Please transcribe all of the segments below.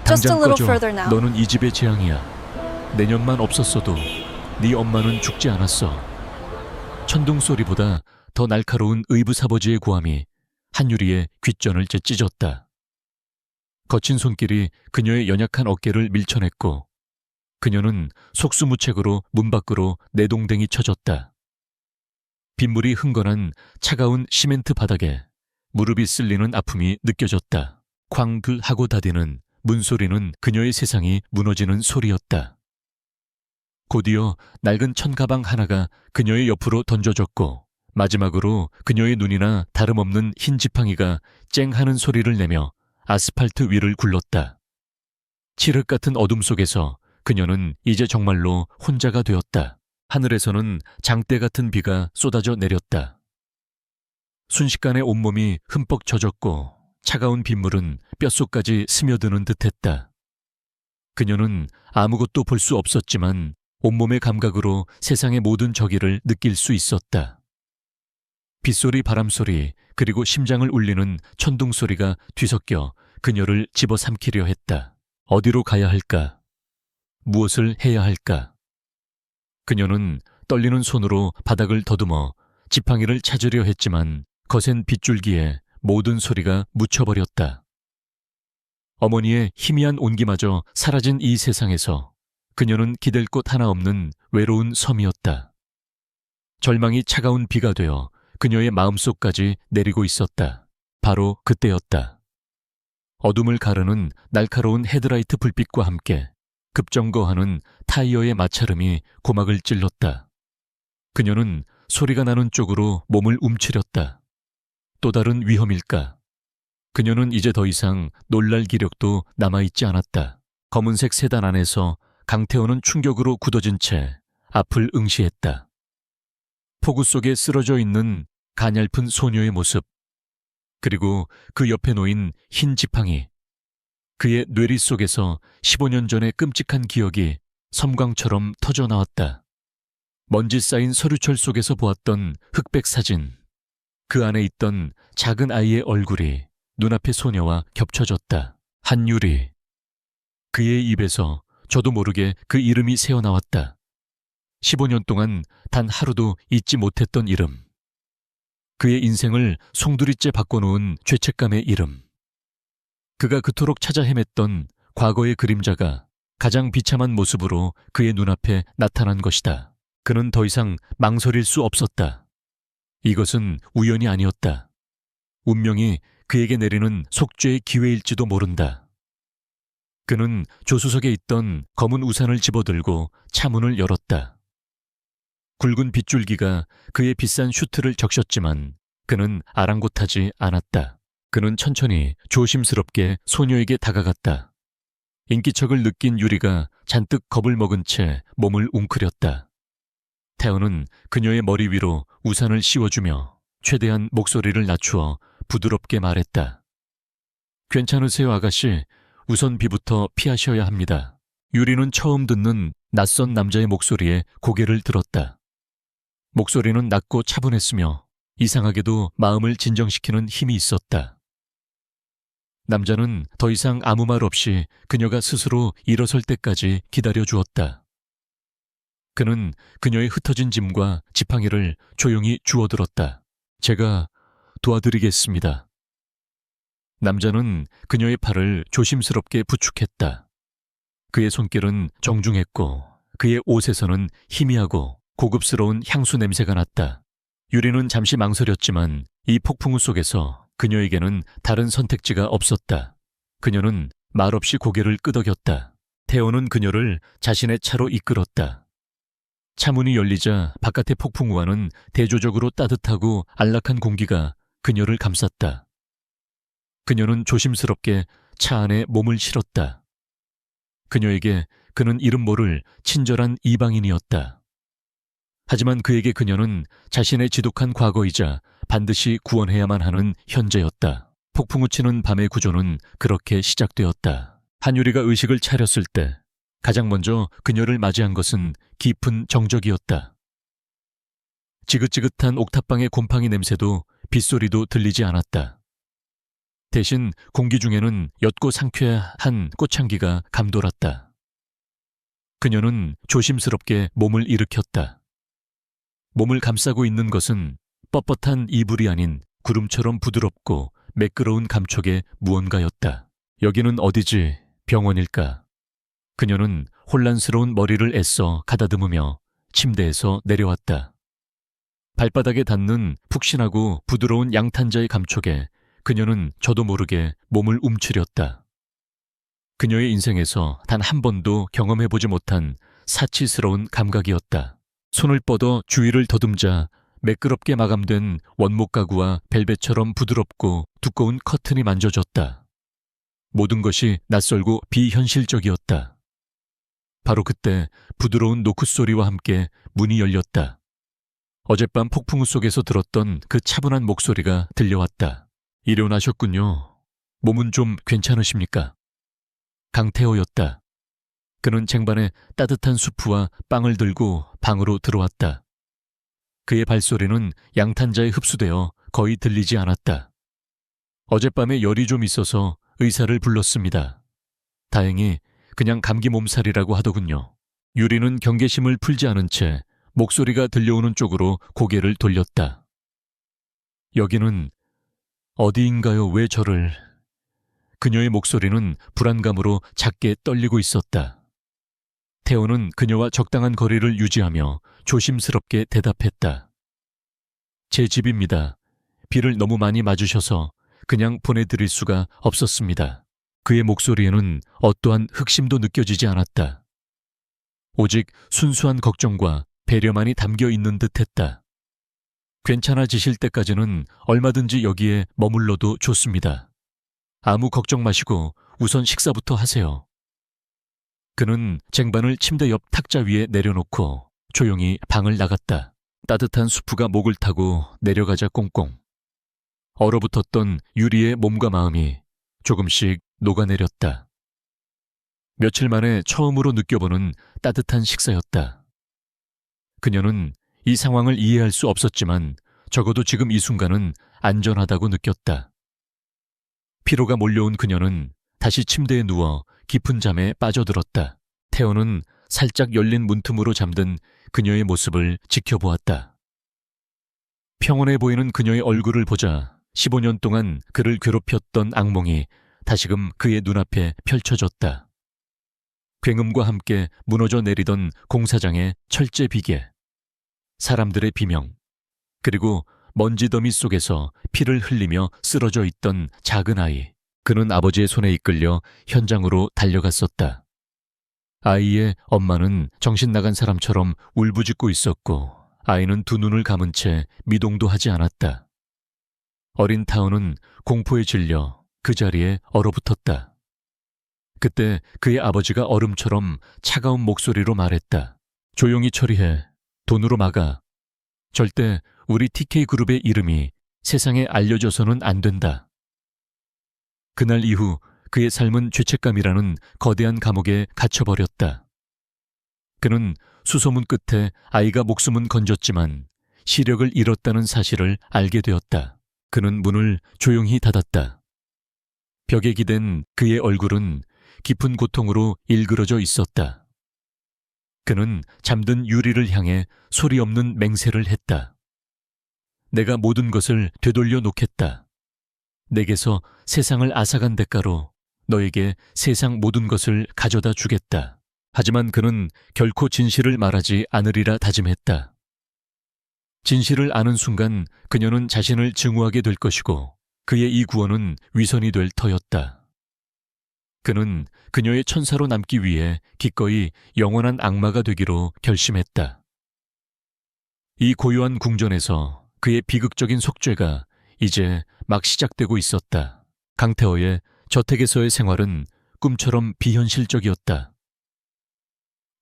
Just a 당장 little 꺼져. further now. 너는 이 집의 재앙이야. 내년만 없었어도 네 엄마는 죽지 않았어. 천둥 소리보다 더 날카로운 의붓아버지의 고함이 한유리의 귓전을 찢었다. 거친 손길이 그녀의 연약한 어깨를 밀쳐냈고 그녀는 속수무책으로 문 밖으로 내동댕이 쳐졌다. 빗물이 흥건한 차가운 시멘트 바닥에 무릎이 쓸리는 아픔이 느껴졌다. 쾅그 하고 닫이는 문소리는 그녀의 세상이 무너지는 소리였다. 곧이어 낡은 천가방 하나가 그녀의 옆으로 던져졌고 마지막으로 그녀의 눈이나 다름없는 흰 지팡이가 쨍하는 소리를 내며 아스팔트 위를 굴렀다. 칠흑 같은 어둠 속에서 그녀는 이제 정말로 혼자가 되었다. 하늘에서는 장대 같은 비가 쏟아져 내렸다. 순식간에 온몸이 흠뻑 젖었고 차가운 빗물은 뼛속까지 스며드는 듯했다. 그녀는 아무것도 볼 수 없었지만 온몸의 감각으로 세상의 모든 저기를 느낄 수 있었다. 빗소리, 바람소리, 그리고 심장을 울리는 천둥소리가 뒤섞여 그녀를 집어삼키려 했다. 어디로 가야 할까? 무엇을 해야 할까? 그녀는 떨리는 손으로 바닥을 더듬어 지팡이를 찾으려 했지만 거센 빗줄기에 모든 소리가 묻혀버렸다. 어머니의 희미한 온기마저 사라진 이 세상에서 그녀는 기댈 곳 하나 없는 외로운 섬이었다. 절망이 차가운 비가 되어 그녀의 마음속까지 내리고 있었다. 바로 그때였다. 어둠을 가르는 날카로운 헤드라이트 불빛과 함께 급정거하는 타이어의 마찰음이 고막을 찔렀다. 그녀는 소리가 나는 쪽으로 몸을 움츠렸다. 또 다른 위험일까? 그녀는 이제 더 이상 놀랄 기력도 남아있지 않았다. 검은색 세단 안에서 강태호는 충격으로 굳어진 채 앞을 응시했다. 폭우 속에 쓰러져 있는 가냘픈 소녀의 모습, 그리고 그 옆에 놓인 흰 지팡이. 그의 뇌리 속에서 15년 전의 끔찍한 기억이 섬광처럼 터져나왔다. 먼지 쌓인 서류철 속에서 보았던 흑백 사진. 그 안에 있던 작은 아이의 얼굴이 눈앞의 소녀와 겹쳐졌다. 한유리. 그의 입에서 저도 모르게 그 이름이 새어나왔다. 15년 동안 단 하루도 잊지 못했던 이름. 그의 인생을 송두리째 바꿔놓은 죄책감의 이름. 그가 그토록 찾아 헤맸던 과거의 그림자가 가장 비참한 모습으로 그의 눈앞에 나타난 것이다. 그는 더 이상 망설일 수 없었다. 이것은 우연이 아니었다. 운명이 그에게 내리는 속죄의 기회일지도 모른다. 그는 조수석에 있던 검은 우산을 집어들고 차문을 열었다. 굵은 빗줄기가 그의 비싼 슈트를 적셨지만 그는 아랑곳하지 않았다. 그는 천천히 조심스럽게 소녀에게 다가갔다. 인기척을 느낀 유리가 잔뜩 겁을 먹은 채 몸을 웅크렸다. 태호는 그녀의 머리 위로 우산을 씌워주며 최대한 목소리를 낮추어 부드럽게 말했다. 괜찮으세요, 아가씨? 우선 비부터 피하셔야 합니다. 유리는 처음 듣는 낯선 남자의 목소리에 고개를 들었다. 목소리는 낮고 차분했으며 이상하게도 마음을 진정시키는 힘이 있었다. 남자는 더 이상 아무 말 없이 그녀가 스스로 일어설 때까지 기다려 주었다. 그는 그녀의 흩어진 짐과 지팡이를 조용히 주워들었다. 제가 도와드리겠습니다. 남자는 그녀의 팔을 조심스럽게 부축했다. 그의 손길은 정중했고 그의 옷에서는 희미하고 고급스러운 향수 냄새가 났다. 유리는 잠시 망설였지만 이 폭풍우 속에서 그녀에게는 다른 선택지가 없었다. 그녀는 말없이 고개를 끄덕였다. 태호는 그녀를 자신의 차로 이끌었다. 차문이 열리자 바깥의 폭풍우와는 대조적으로 따뜻하고 안락한 공기가 그녀를 감쌌다. 그녀는 조심스럽게 차 안에 몸을 실었다. 그녀에게 그는 이름 모를 친절한 이방인이었다. 하지만 그에게 그녀는 자신의 지독한 과거이자 반드시 구원해야만 하는 현재였다. 폭풍우 치는 밤의 구조는 그렇게 시작되었다. 한유리가 의식을 차렸을 때 가장 먼저 그녀를 맞이한 것은 깊은 정적이었다. 지긋지긋한 옥탑방의 곰팡이 냄새도 빗소리도 들리지 않았다. 대신 공기 중에는 옅고 상쾌한 꽃향기가 감돌았다. 그녀는 조심스럽게 몸을 일으켰다. 몸을 감싸고 있는 것은 뻣뻣한 이불이 아닌 구름처럼 부드럽고 매끄러운 감촉의 무언가였다. 여기는 어디지? 병원일까? 그녀는 혼란스러운 머리를 애써 가다듬으며 침대에서 내려왔다. 발바닥에 닿는 푹신하고 부드러운 양탄자의 감촉에 그녀는 저도 모르게 몸을 움츠렸다. 그녀의 인생에서 단 한 번도 경험해보지 못한 사치스러운 감각이었다. 손을 뻗어 주위를 더듬자 매끄럽게 마감된 원목 가구와 벨벳처럼 부드럽고 두꺼운 커튼이 만져졌다. 모든 것이 낯설고 비현실적이었다. 바로 그때 부드러운 노크 소리와 함께 문이 열렸다. 어젯밤 폭풍우 속에서 들었던 그 차분한 목소리가 들려왔다. 일어나셨군요. 몸은 좀 괜찮으십니까? 강태호였다. 그는 쟁반에 따뜻한 수프와 빵을 들고 방으로 들어왔다. 그의 발소리는 양탄자에 흡수되어 거의 들리지 않았다. 어젯밤에 열이 좀 있어서 의사를 불렀습니다. 다행히 그냥 감기 몸살이라고 하더군요. 유리는 경계심을 풀지 않은 채 목소리가 들려오는 쪽으로 고개를 돌렸다. 여기는 어디인가요? 왜 저를... 그녀의 목소리는 불안감으로 작게 떨리고 있었다. 태호는 그녀와 적당한 거리를 유지하며 조심스럽게 대답했다. 제 집입니다. 비를 너무 많이 맞으셔서 그냥 보내드릴 수가 없었습니다. 그의 목소리에는 어떠한 흑심도 느껴지지 않았다. 오직 순수한 걱정과 배려만이 담겨 있는 듯했다. 괜찮아지실 때까지는 얼마든지 여기에 머물러도 좋습니다. 아무 걱정 마시고 우선 식사부터 하세요. 그는 쟁반을 침대 옆 탁자 위에 내려놓고 조용히 방을 나갔다. 따뜻한 수프가 목을 타고 내려가자 꽁꽁. 얼어붙었던 유리의 몸과 마음이 조금씩 녹아내렸다. 며칠 만에 처음으로 느껴보는 따뜻한 식사였다. 그녀는 이 상황을 이해할 수 없었지만 적어도 지금 이 순간은 안전하다고 느꼈다. 피로가 몰려온 그녀는 다시 침대에 누워 깊은 잠에 빠져들었다. 태호는 살짝 열린 문틈으로 잠든 그녀의 모습을 지켜보았다. 평온해 보이는 그녀의 얼굴을 보자 15년 동안 그를 괴롭혔던 악몽이 다시금 그의 눈앞에 펼쳐졌다. 굉음과 함께 무너져 내리던 공사장의 철제 비계, 사람들의 비명, 그리고 먼지 더미 속에서 피를 흘리며 쓰러져 있던 작은 아이. 그는 아버지의 손에 이끌려 현장으로 달려갔었다. 아이의 엄마는 정신 나간 사람처럼 울부짖고 있었고 아이는 두 눈을 감은 채 미동도 하지 않았다. 어린 타오는 공포에 질려 그 자리에 얼어붙었다. 그때 그의 아버지가 얼음처럼 차가운 목소리로 말했다. 조용히 처리해. 돈으로 막아. 절대 우리 TK그룹의 이름이 세상에 알려져서는 안 된다. 그날 이후 그의 삶은 죄책감이라는 거대한 감옥에 갇혀버렸다. 그는 수소문 끝에 아이가 목숨은 건졌지만 시력을 잃었다는 사실을 알게 되었다. 그는 문을 조용히 닫았다. 벽에 기댄 그의 얼굴은 깊은 고통으로 일그러져 있었다. 그는 잠든 유리를 향해 소리 없는 맹세를 했다. 내가 모든 것을 되돌려 놓겠다. 내게서 세상을 앗아간 대가로 너에게 세상 모든 것을 가져다 주겠다. 하지만 그는 결코 진실을 말하지 않으리라 다짐했다. 진실을 아는 순간 그녀는 자신을 증오하게 될 것이고 그의 이 구원은 위선이 될 터였다. 그는 그녀의 천사로 남기 위해 기꺼이 영원한 악마가 되기로 결심했다. 이 고요한 궁전에서 그의 비극적인 속죄가 이제 막 시작되고 있었다. 강태호의 저택에서의 생활은 꿈처럼 비현실적이었다.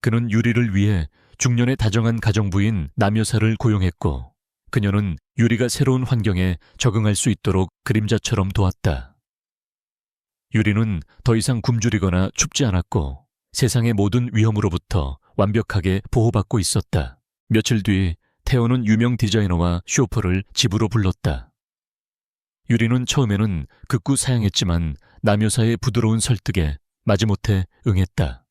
그는 유리를 위해 중년의 다정한 가정부인 남여사를 고용했고 그녀는 유리가 새로운 환경에 적응할 수 있도록 그림자처럼 도왔다. 유리는 더 이상 굶주리거나 춥지 않았고 세상의 모든 위험으로부터 완벽하게 보호받고 있었다. 며칠 뒤 태호는 유명 디자이너와 쇼퍼를 집으로 불렀다. 유리는 처음에는 극구 사양했지만 남여사의 부드러운 설득에 마지못해 응했다.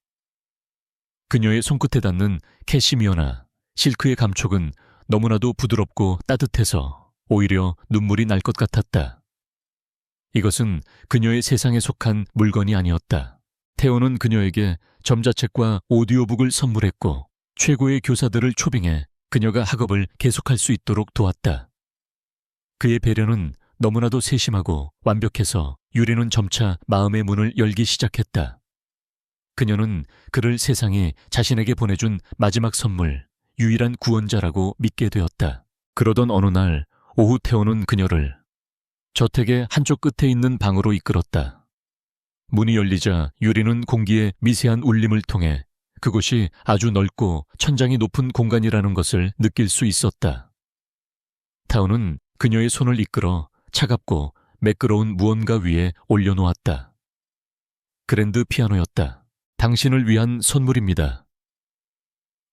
그녀의 손끝에 닿는 캐시미어나 실크의 감촉은 너무나도 부드럽고 따뜻해서 오히려 눈물이 날 것 같았다. 이것은 그녀의 세상에 속한 물건이 아니었다. 태호는 그녀에게 점자책과 오디오북을 선물했고 최고의 교사들을 초빙해 그녀가 학업을 계속할 수 있도록 도왔다. 그의 배려는 너무나도 세심하고 완벽해서 유리는 점차 마음의 문을 열기 시작했다. 그녀는 그를 세상이 자신에게 보내준 마지막 선물, 유일한 구원자라고 믿게 되었다. 그러던 어느 날 오후 태호는 그녀를 저택의 한쪽 끝에 있는 방으로 이끌었다. 문이 열리자 유리는 공기의 미세한 울림을 통해 그곳이 아주 넓고 천장이 높은 공간이라는 것을 느낄 수 있었다. 타오는 그녀의 손을 이끌어 차갑고 매끄러운 무언가 위에 올려놓았다. 그랜드 피아노였다. 당신을 위한 선물입니다.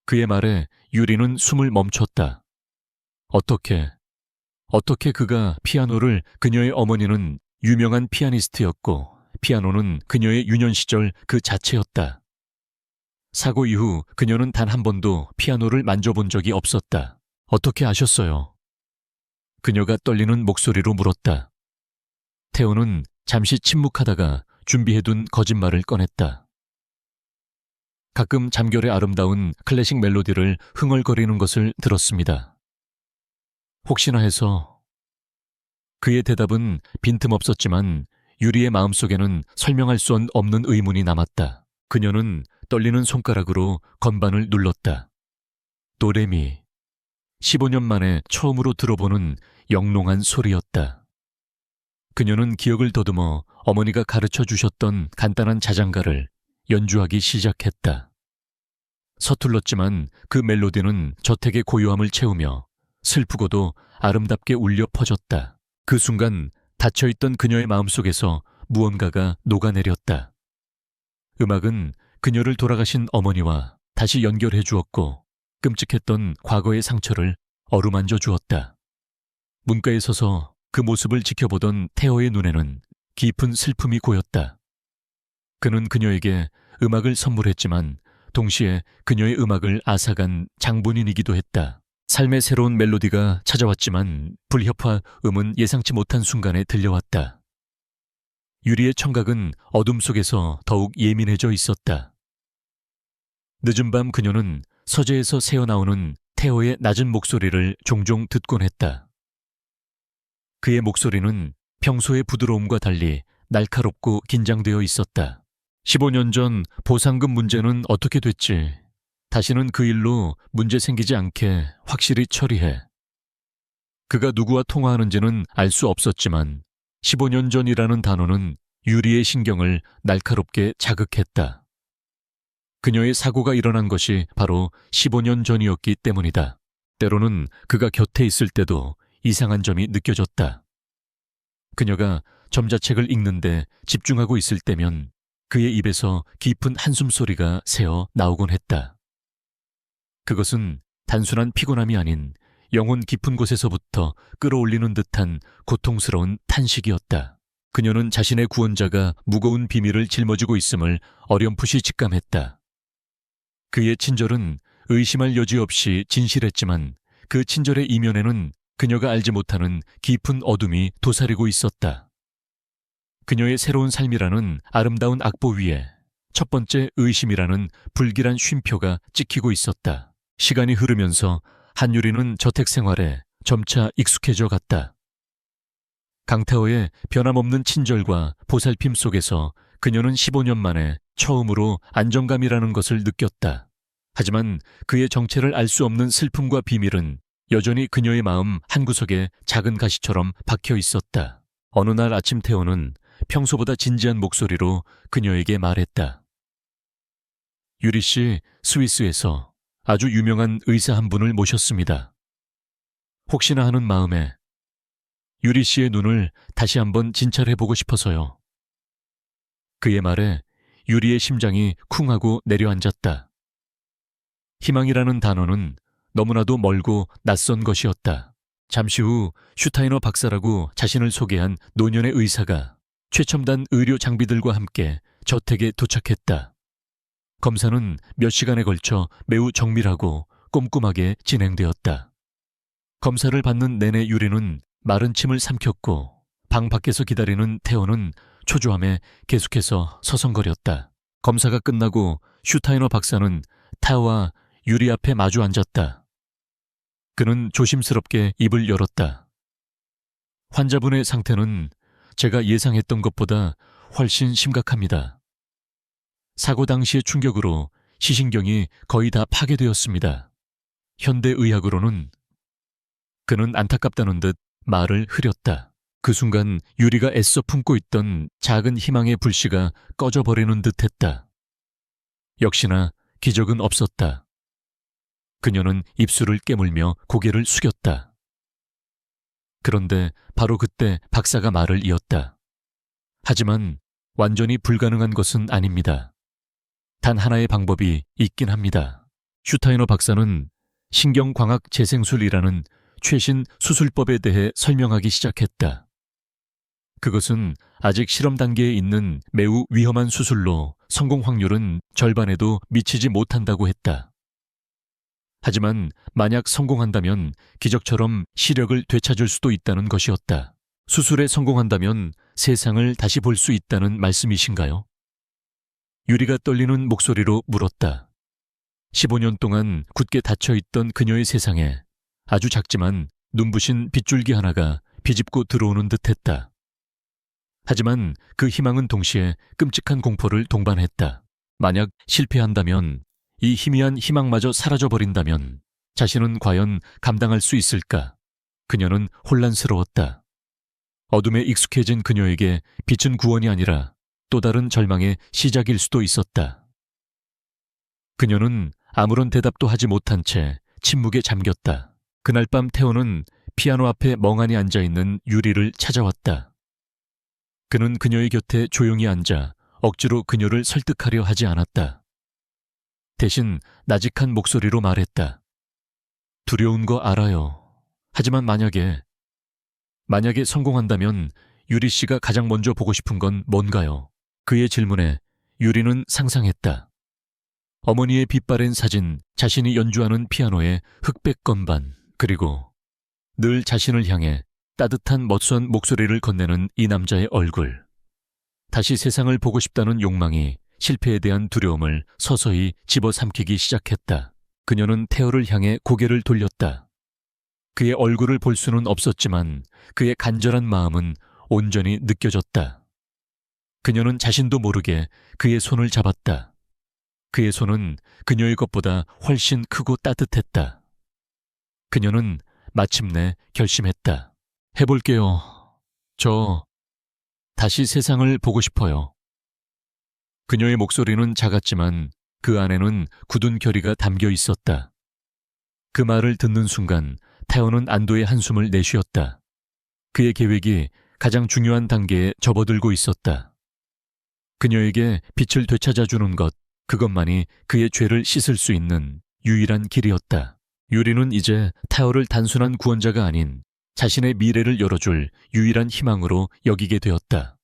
그의 말에 유리는 숨을 멈췄다. 어떻게 그가 피아노를 그녀의 어머니는 유명한 피아니스트였고 피아노는 그녀의 유년 시절 그 자체였다. 사고 이후 그녀는 단 한 번도 피아노를 만져본 적이 없었다. 어떻게 아셨어요? 그녀가 떨리는 목소리로 물었다. 태호는 잠시 침묵하다가 준비해둔 거짓말을 꺼냈다. 가끔 잠결에 아름다운 클래식 멜로디를 흥얼거리는 것을 들었습니다. 혹시나 해서. 그의 대답은 빈틈없었지만 유리의 마음속에는 설명할 수 없는 의문이 남았다. 그녀는 떨리는 손가락으로 건반을 눌렀다. 도레미. 15년 만에 처음으로 들어보는 영롱한 소리였다. 그녀는 기억을 더듬어 어머니가 가르쳐 주셨던 간단한 자장가를 연주하기 시작했다. 서툴렀지만 그 멜로디는 저택의 고요함을 채우며 슬프고도 아름답게 울려 퍼졌다. 그 순간 닫혀있던 그녀의 마음속에서 무언가가 녹아내렸다. 음악은 그녀를 돌아가신 어머니와 다시 연결해 주었고 끔찍했던 과거의 상처를 어루만져 주었다. 문가에 서서 그 모습을 지켜보던 태호의 눈에는 깊은 슬픔이 고였다. 그는 그녀에게 음악을 선물했지만 동시에 그녀의 음악을 앗아간 장본인이기도 했다. 삶의 새로운 멜로디가 찾아왔지만 불협화 음은 예상치 못한 순간에 들려왔다. 유리의 청각은 어둠 속에서 더욱 예민해져 있었다. 늦은 밤 그녀는 서재에서 새어나오는 태호의 낮은 목소리를 종종 듣곤 했다. 그의 목소리는 평소의 부드러움과 달리 날카롭고 긴장되어 있었다. 15년 전 보상금 문제는 어떻게 됐지? 다시는 그 일로 문제 생기지 않게 확실히 처리해. 그가 누구와 통화하는지는 알 수 없었지만 15년 전이라는 단어는 유리의 신경을 날카롭게 자극했다. 그녀의 사고가 일어난 것이 바로 15년 전이었기 때문이다. 때로는 그가 곁에 있을 때도 이상한 점이 느껴졌다. 그녀가 점자책을 읽는데 집중하고 있을 때면 그의 입에서 깊은 한숨소리가 새어 나오곤 했다. 그것은 단순한 피곤함이 아닌 영혼 깊은 곳에서부터 끌어올리는 듯한 고통스러운 탄식이었다. 그녀는 자신의 구원자가 무거운 비밀을 짊어지고 있음을 어렴풋이 직감했다. 그의 친절은 의심할 여지 없이 진실했지만 그 친절의 이면에는 그녀가 알지 못하는 깊은 어둠이 도사리고 있었다. 그녀의 새로운 삶이라는 아름다운 악보 위에 첫 번째 의심이라는 불길한 쉼표가 찍히고 있었다. 시간이 흐르면서 한유리는 저택 생활에 점차 익숙해져 갔다. 강태호의 변함없는 친절과 보살핌 속에서 그녀는 15년 만에 처음으로 안정감이라는 것을 느꼈다. 하지만 그의 정체를 알 수 없는 슬픔과 비밀은 여전히 그녀의 마음 한구석에 작은 가시처럼 박혀 있었다. 어느 날 아침 태호는 평소보다 진지한 목소리로 그녀에게 말했다. 유리 씨, 스위스에서 아주 유명한 의사 한 분을 모셨습니다. 혹시나 하는 마음에 유리 씨의 눈을 다시 한번 진찰해보고 싶어서요. 그의 말에 유리의 심장이 쿵하고 내려앉았다. 희망이라는 단어는 너무나도 멀고 낯선 것이었다. 잠시 후 슈타이너 박사라고 자신을 소개한 노년의 의사가 최첨단 의료 장비들과 함께 저택에 도착했다. 검사는 몇 시간에 걸쳐 매우 정밀하고 꼼꼼하게 진행되었다. 검사를 받는 내내 유리는 마른 침을 삼켰고 방 밖에서 기다리는 태호는 초조함에 계속해서 서성거렸다. 검사가 끝나고 슈타이너 박사는 태호와 유리 앞에 마주 앉았다. 그는 조심스럽게 입을 열었다. 환자분의 상태는 제가 예상했던 것보다 훨씬 심각합니다. 사고 당시의 충격으로 시신경이 거의 다 파괴되었습니다. 현대의학으로는 그는 안타깝다는 듯 말을 흐렸다. 그 순간 유리가 애써 품고 있던 작은 희망의 불씨가 꺼져버리는 듯했다. 역시나 기적은 없었다. 그녀는 입술을 깨물며 고개를 숙였다. 그런데 바로 그때 박사가 말을 이었다. 하지만 완전히 불가능한 것은 아닙니다. 단 하나의 방법이 있긴 합니다. 슈타이너 박사는 신경광학 재생술이라는 최신 수술법에 대해 설명하기 시작했다. 그것은 아직 실험 단계에 있는 매우 위험한 수술로 성공 확률은 절반에도 미치지 못한다고 했다. 하지만 만약 성공한다면 기적처럼 시력을 되찾을 수도 있다는 것이었다. 수술에 성공한다면 세상을 다시 볼 수 있다는 말씀이신가요? 유리가 떨리는 목소리로 물었다. 15년 동안 굳게 닫혀있던 그녀의 세상에 아주 작지만 눈부신 빗줄기 하나가 비집고 들어오는 듯했다. 하지만 그 희망은 동시에 끔찍한 공포를 동반했다. 만약 실패한다면, 이 희미한 희망마저 사라져버린다면 자신은 과연 감당할 수 있을까? 그녀는 혼란스러웠다. 어둠에 익숙해진 그녀에게 빛은 구원이 아니라 또 다른 절망의 시작일 수도 있었다. 그녀는 아무런 대답도 하지 못한 채 침묵에 잠겼다. 그날 밤 태호는 피아노 앞에 멍하니 앉아있는 유리를 찾아왔다. 그는 그녀의 곁에 조용히 앉아 억지로 그녀를 설득하려 하지 않았다. 대신 나직한 목소리로 말했다. 두려운 거 알아요. 하지만 만약에 성공한다면 유리 씨가 가장 먼저 보고 싶은 건 뭔가요? 그의 질문에 유리는 상상했다. 어머니의 빛바랜 사진, 자신이 연주하는 피아노의 흑백 건반, 그리고 늘 자신을 향해 따뜻한 멋선 목소리를 건네는 이 남자의 얼굴. 다시 세상을 보고 싶다는 욕망이 실패에 대한 두려움을 서서히 집어삼키기 시작했다. 그녀는 태호를 향해 고개를 돌렸다. 그의 얼굴을 볼 수는 없었지만 그의 간절한 마음은 온전히 느껴졌다. 그녀는 자신도 모르게 그의 손을 잡았다. 그의 손은 그녀의 것보다 훨씬 크고 따뜻했다. 그녀는 마침내 결심했다. 해볼게요. 저 다시 세상을 보고 싶어요. 그녀의 목소리는 작았지만 그 안에는 굳은 결의가 담겨 있었다. 그 말을 듣는 순간 태호는 안도의 한숨을 내쉬었다. 그의 계획이 가장 중요한 단계에 접어들고 있었다. 그녀에게 빛을 되찾아주는 것, 그것만이 그의 죄를 씻을 수 있는 유일한 길이었다. 유리는 이제 태호를 단순한 구원자가 아닌 자신의 미래를 열어줄 유일한 희망으로 여기게 되었다.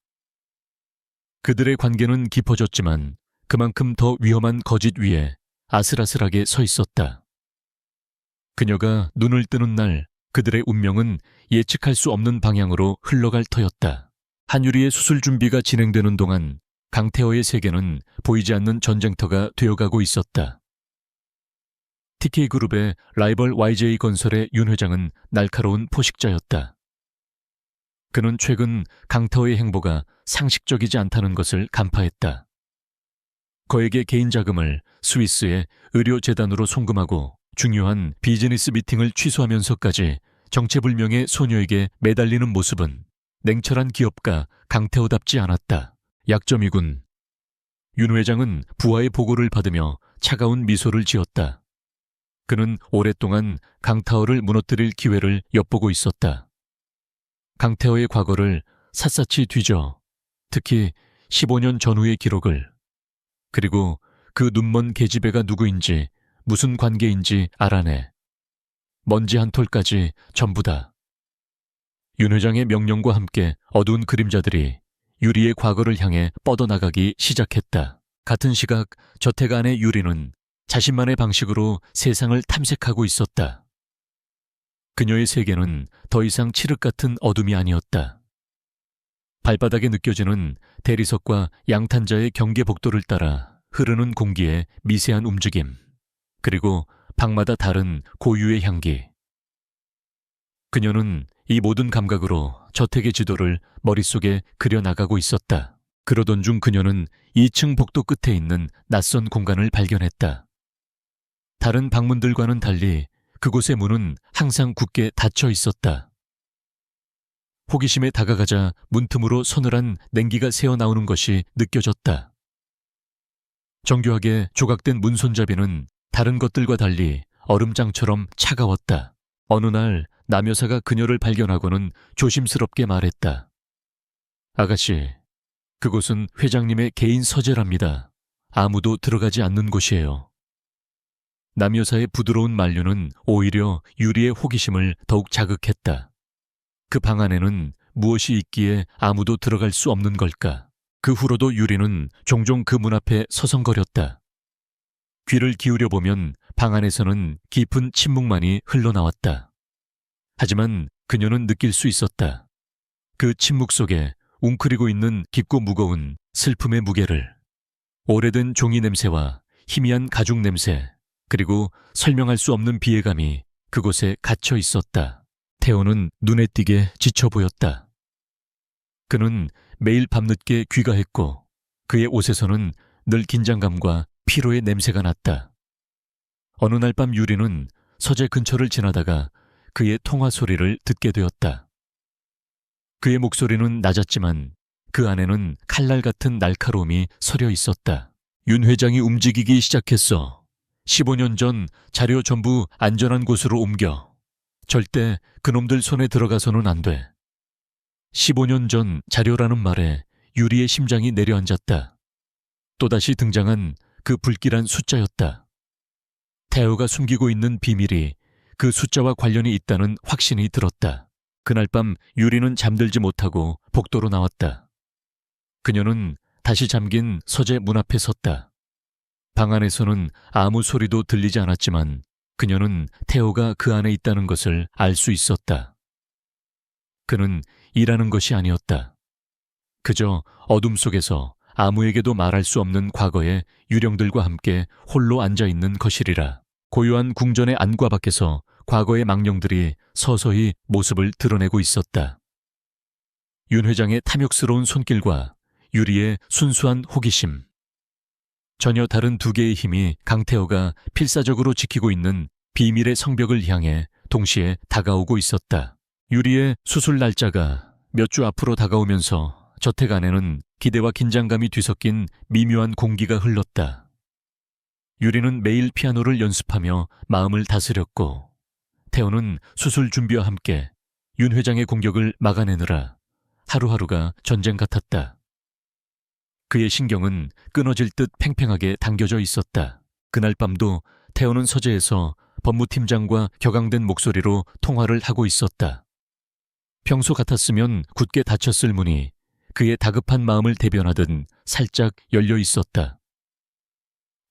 그들의 관계는 깊어졌지만 그만큼 더 위험한 거짓 위에 아슬아슬하게 서 있었다. 그녀가 눈을 뜨는 날 그들의 운명은 예측할 수 없는 방향으로 흘러갈 터였다. 한유리의 수술 준비가 진행되는 동안 강태호의 세계는 보이지 않는 전쟁터가 되어가고 있었다. TK그룹의 라이벌 YJ건설의 윤 회장은 날카로운 포식자였다. 그는 최근 강태호의 행보가 상식적이지 않다는 것을 간파했다. 그에게 개인 자금을 스위스의 의료재단으로 송금하고 중요한 비즈니스 미팅을 취소하면서까지 정체불명의 소녀에게 매달리는 모습은 냉철한 기업가 강태호답지 않았다. 약점이군. 윤 회장은 부하의 보고를 받으며 차가운 미소를 지었다. 그는 오랫동안 강태호를 무너뜨릴 기회를 엿보고 있었다. 강태호의 과거를 샅샅이 뒤져, 특히 15년 전후의 기록을, 그리고 그 눈먼 계집애가 누구인지 무슨 관계인지 알아내. 먼지 한 톨까지 전부 다. 윤 회장의 명령과 함께 어두운 그림자들이 유리의 과거를 향해 뻗어나가기 시작했다. 같은 시각 저택 안의 유리는 자신만의 방식으로 세상을 탐색하고 있었다. 그녀의 세계는 더 이상 칠흑 같은 어둠이 아니었다. 발바닥에 느껴지는 대리석과 양탄자의 경계 복도를 따라 흐르는 공기의 미세한 움직임, 그리고 방마다 다른 고유의 향기. 그녀는 이 모든 감각으로 저택의 지도를 머릿속에 그려나가고 있었다. 그러던 중 그녀는 2층 복도 끝에 있는 낯선 공간을 발견했다. 다른 방문들과는 달리 그곳의 문은 항상 굳게 닫혀 있었다. 호기심에 다가가자 문틈으로 서늘한 냉기가 새어나오는 것이 느껴졌다. 정교하게 조각된 문 손잡이는 다른 것들과 달리 얼음장처럼 차가웠다. 어느 날 남여사가 그녀를 발견하고는 조심스럽게 말했다. 아가씨, 그곳은 회장님의 개인 서재랍니다. 아무도 들어가지 않는 곳이에요. 남여사의 부드러운 만류는 오히려 유리의 호기심을 더욱 자극했다. 그 방 안에는 무엇이 있기에 아무도 들어갈 수 없는 걸까? 그 후로도 유리는 종종 그 문 앞에 서성거렸다. 귀를 기울여보면 방 안에서는 깊은 침묵만이 흘러나왔다. 하지만 그녀는 느낄 수 있었다. 그 침묵 속에 웅크리고 있는 깊고 무거운 슬픔의 무게를. 오래된 종이 냄새와 희미한 가죽 냄새, 그리고 설명할 수 없는 비애감이 그곳에 갇혀 있었다. 태호는 눈에 띄게 지쳐 보였다. 그는 매일 밤늦게 귀가했고 그의 옷에서는 늘 긴장감과 피로의 냄새가 났다. 어느 날 밤 유리는 서재 근처를 지나다가 그의 통화 소리를 듣게 되었다. 그의 목소리는 낮았지만 그 안에는 칼날 같은 날카로움이 서려 있었다. 윤 회장이 움직이기 시작했어. 15년 전 자료 전부 안전한 곳으로 옮겨. 절대 그놈들 손에 들어가서는 안 돼. 15년 전 자료라는 말에 유리의 심장이 내려앉았다. 또다시 등장한 그 불길한 숫자였다. 태호가 숨기고 있는 비밀이 그 숫자와 관련이 있다는 확신이 들었다. 그날 밤 유리는 잠들지 못하고 복도로 나왔다. 그녀는 다시 잠긴 서재 문 앞에 섰다. 방 안에서는 아무 소리도 들리지 않았지만 그녀는 태호가 그 안에 있다는 것을 알 수 있었다. 그는 일하는 것이 아니었다. 그저 어둠 속에서 아무에게도 말할 수 없는 과거의 유령들과 함께 홀로 앉아있는 것이리라. 고요한 궁전의 안과 밖에서 과거의 망령들이 서서히 모습을 드러내고 있었다. 윤 회장의 탐욕스러운 손길과 유리의 순수한 호기심. 전혀 다른 두 개의 힘이 강태호가 필사적으로 지키고 있는 비밀의 성벽을 향해 동시에 다가오고 있었다. 유리의 수술 날짜가 몇 주 앞으로 다가오면서 저택 안에는 기대와 긴장감이 뒤섞인 미묘한 공기가 흘렀다. 유리는 매일 피아노를 연습하며 마음을 다스렸고 태호는 수술 준비와 함께 윤 회장의 공격을 막아내느라 하루하루가 전쟁 같았다. 그의 신경은 끊어질 듯 팽팽하게 당겨져 있었다. 그날 밤도 태호는 서재에서 법무팀장과 격앙된 목소리로 통화를 하고 있었다. 평소 같았으면 굳게 닫혔을 문이 그의 다급한 마음을 대변하듯 살짝 열려 있었다.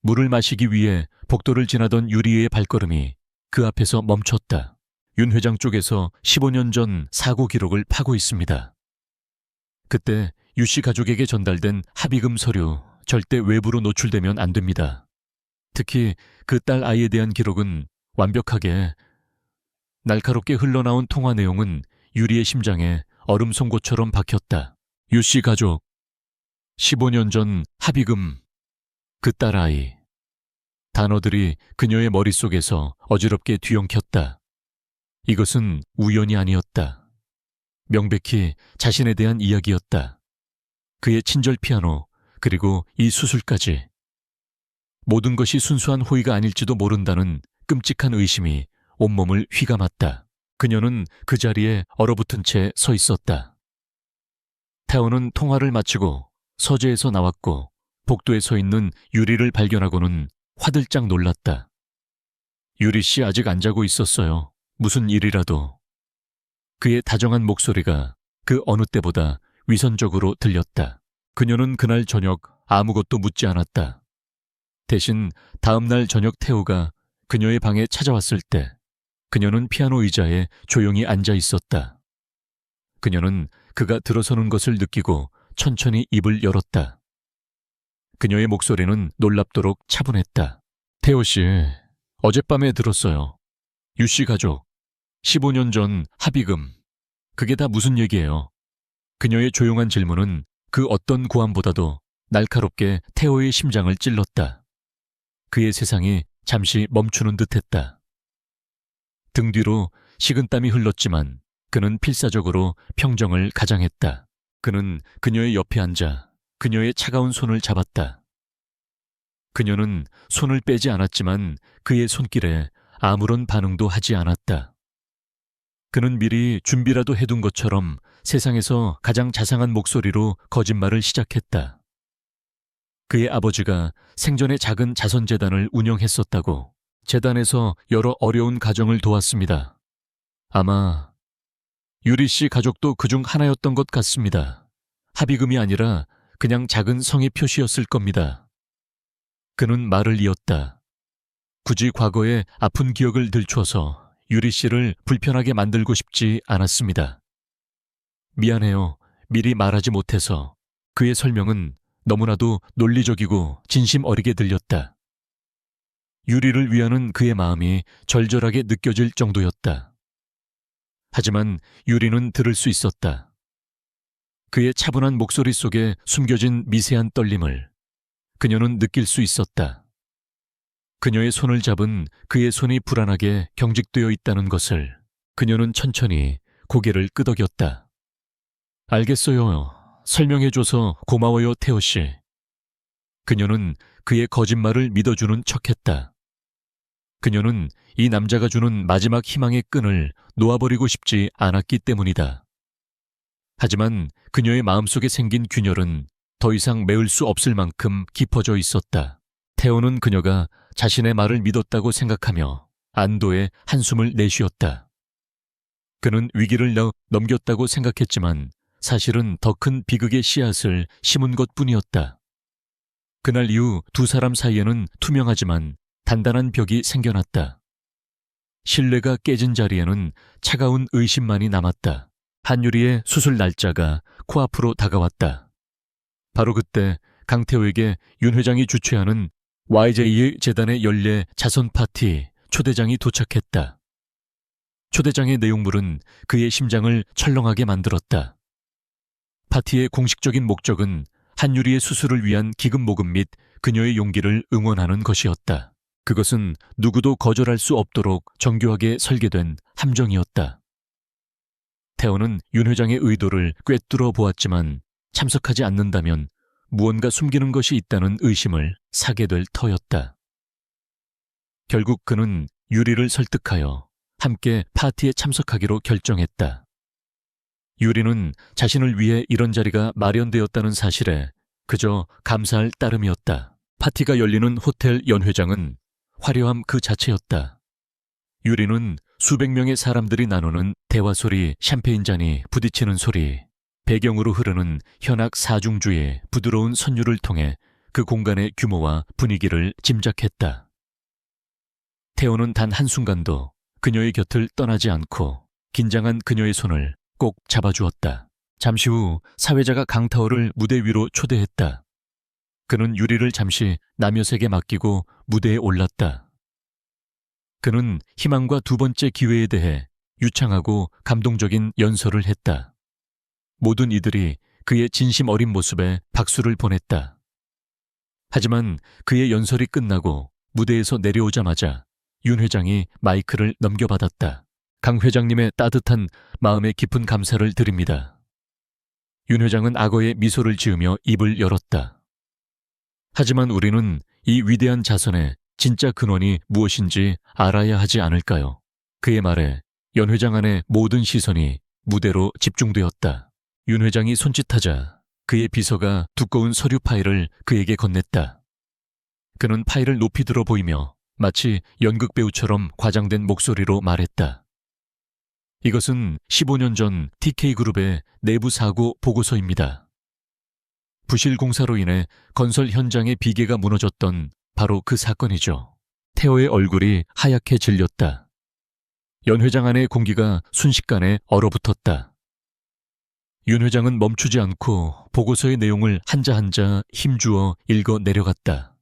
물을 마시기 위해 복도를 지나던 유리의 발걸음이 그 앞에서 멈췄다. 윤 회장 쪽에서 15년 전 사고 기록을 파고 있습니다. 그때 유 씨 가족에게 전달된 합의금 서류 절대 외부로 노출되면 안 됩니다. 특히 그 딸 아이에 대한 기록은 완벽하게. 날카롭게 흘러나온 통화 내용은 유리의 심장에 얼음 송곳처럼 박혔다. 유 씨 가족, 15년 전 합의금, 그 딸 아이. 단어들이 그녀의 머릿속에서 어지럽게 뒤엉켰다. 이것은 우연이 아니었다. 명백히 자신에 대한 이야기였다. 그의 친절 피아노, 그리고 이 수술까지. 모든 것이 순수한 호의가 아닐지도 모른다는 끔찍한 의심이 온몸을 휘감았다. 그녀는 그 자리에 얼어붙은 채 서 있었다. 태호는 통화를 마치고 서재에서 나왔고 복도에 서 있는 유리를 발견하고는 화들짝 놀랐다. 유리 씨 아직 안 자고 있었어요. 무슨 일이라도. 그의 다정한 목소리가 그 어느 때보다 위선적으로 들렸다. 그녀는 그날 저녁 아무것도 묻지 않았다. 대신 다음 날 저녁 태호가 그녀의 방에 찾아왔을 때 그녀는 피아노 의자에 조용히 앉아 있었다. 그녀는 그가 들어서는 것을 느끼고 천천히 입을 열었다. 그녀의 목소리는 놀랍도록 차분했다. 태호 씨, 어젯밤에 들었어요. 유씨 가족, 15년 전 합의금. 그게 다 무슨 얘기예요? 그녀의 조용한 질문은 그 어떤 고함보다도 날카롭게 태호의 심장을 찔렀다. 그의 세상이 잠시 멈추는 듯했다. 등 뒤로 식은땀이 흘렀지만 그는 필사적으로 평정을 가장했다. 그는 그녀의 옆에 앉아 그녀의 차가운 손을 잡았다. 그녀는 손을 빼지 않았지만 그의 손길에 아무런 반응도 하지 않았다. 그는 미리 준비라도 해둔 것처럼 세상에서 가장 자상한 목소리로 거짓말을 시작했다. 그의 아버지가 생전에 작은 자선재단을 운영했었다고. 재단에서 여러 어려운 가정을 도왔습니다. 아마 유리 씨 가족도 그중 하나였던 것 같습니다. 합의금이 아니라 그냥 작은 성의 표시였을 겁니다. 그는 말을 이었다. 굳이 과거의 아픈 기억을 들춰서 유리 씨를 불편하게 만들고 싶지 않았습니다. 미안해요. 미리 말하지 못해서. 그의 설명은 너무나도 논리적이고 진심 어리게 들렸다. 유리를 위하는 그의 마음이 절절하게 느껴질 정도였다. 하지만 유리는 들을 수 있었다. 그의 차분한 목소리 속에 숨겨진 미세한 떨림을 그녀는 느낄 수 있었다. 그녀의 손을 잡은 그의 손이 불안하게 경직되어 있다는 것을 그녀는 천천히 고개를 끄덕였다. 알겠어요. 설명해줘서 고마워요, 태호 씨. 그녀는 그의 거짓말을 믿어주는 척했다. 그녀는 이 남자가 주는 마지막 희망의 끈을 놓아버리고 싶지 않았기 때문이다. 하지만 그녀의 마음속에 생긴 균열은 더 이상 메울 수 없을 만큼 깊어져 있었다. 태호는 그녀가 자신의 말을 믿었다고 생각하며 안도의 한숨을 내쉬었다. 그는 위기를 넘겼다고 생각했지만 사실은 더 큰 비극의 씨앗을 심은 것뿐이었다. 그날 이후 두 사람 사이에는 투명하지만 단단한 벽이 생겨났다. 신뢰가 깨진 자리에는 차가운 의심만이 남았다. 한유리의 수술 날짜가 코앞으로 다가왔다. 바로 그때 강태호에게 윤 회장이 주최하는 YJ 재단의 연례 자선 파티 초대장이 도착했다. 초대장의 내용물은 그의 심장을 철렁하게 만들었다. 파티의 공식적인 목적은 한유리의 수술을 위한 기금 모금 및 그녀의 용기를 응원하는 것이었다. 그것은 누구도 거절할 수 없도록 정교하게 설계된 함정이었다. 태호는 윤 회장의 의도를 꿰뚫어 보았지만 참석하지 않는다면 무언가 숨기는 것이 있다는 의심을 사게 될 터였다. 결국 그는 유리를 설득하여 함께 파티에 참석하기로 결정했다. 유리는 자신을 위해 이런 자리가 마련되었다는 사실에 그저 감사할 따름이었다. 파티가 열리는 호텔 연회장은 화려함 그 자체였다. 유리는 수백 명의 사람들이 나누는 대화 소리, 샴페인 잔이 부딪히는 소리, 배경으로 흐르는 현악 사중주의 부드러운 선율을 통해 그 공간의 규모와 분위기를 짐작했다. 태호는 단 한순간도 그녀의 곁을 떠나지 않고 긴장한 그녀의 손을 꼭 잡아주었다. 잠시 후 사회자가 강타호를 무대 위로 초대했다. 그는 유리를 잠시 남여색에 맡기고 무대에 올랐다. 그는 희망과 두 번째 기회에 대해 유창하고 감동적인 연설을 했다. 모든 이들이 그의 진심 어린 모습에 박수를 보냈다. 하지만 그의 연설이 끝나고 무대에서 내려오자마자 윤 회장이 마이크를 넘겨받았다. 강 회장님의 따뜻한 마음에 깊은 감사를 드립니다. 윤 회장은 악어의 미소를 지으며 입을 열었다. 하지만 우리는 이 위대한 자선의 진짜 근원이 무엇인지 알아야 하지 않을까요? 그의 말에 연 회장 안의 모든 시선이 무대로 집중되었다. 윤 회장이 손짓하자 그의 비서가 두꺼운 서류 파일을 그에게 건넸다. 그는 파일을 높이 들어 보이며 마치 연극 배우처럼 과장된 목소리로 말했다. 이것은 15년 전 TK그룹의 내부 사고 보고서입니다. 부실 공사로 인해 건설 현장의 비계가 무너졌던 바로 그 사건이죠. 태호의 얼굴이 하얗게 질렸다. 연 회장 안의 공기가 순식간에 얼어붙었다. 윤 회장은 멈추지 않고 보고서의 내용을 한자 한자 힘주어 읽어 내려갔다.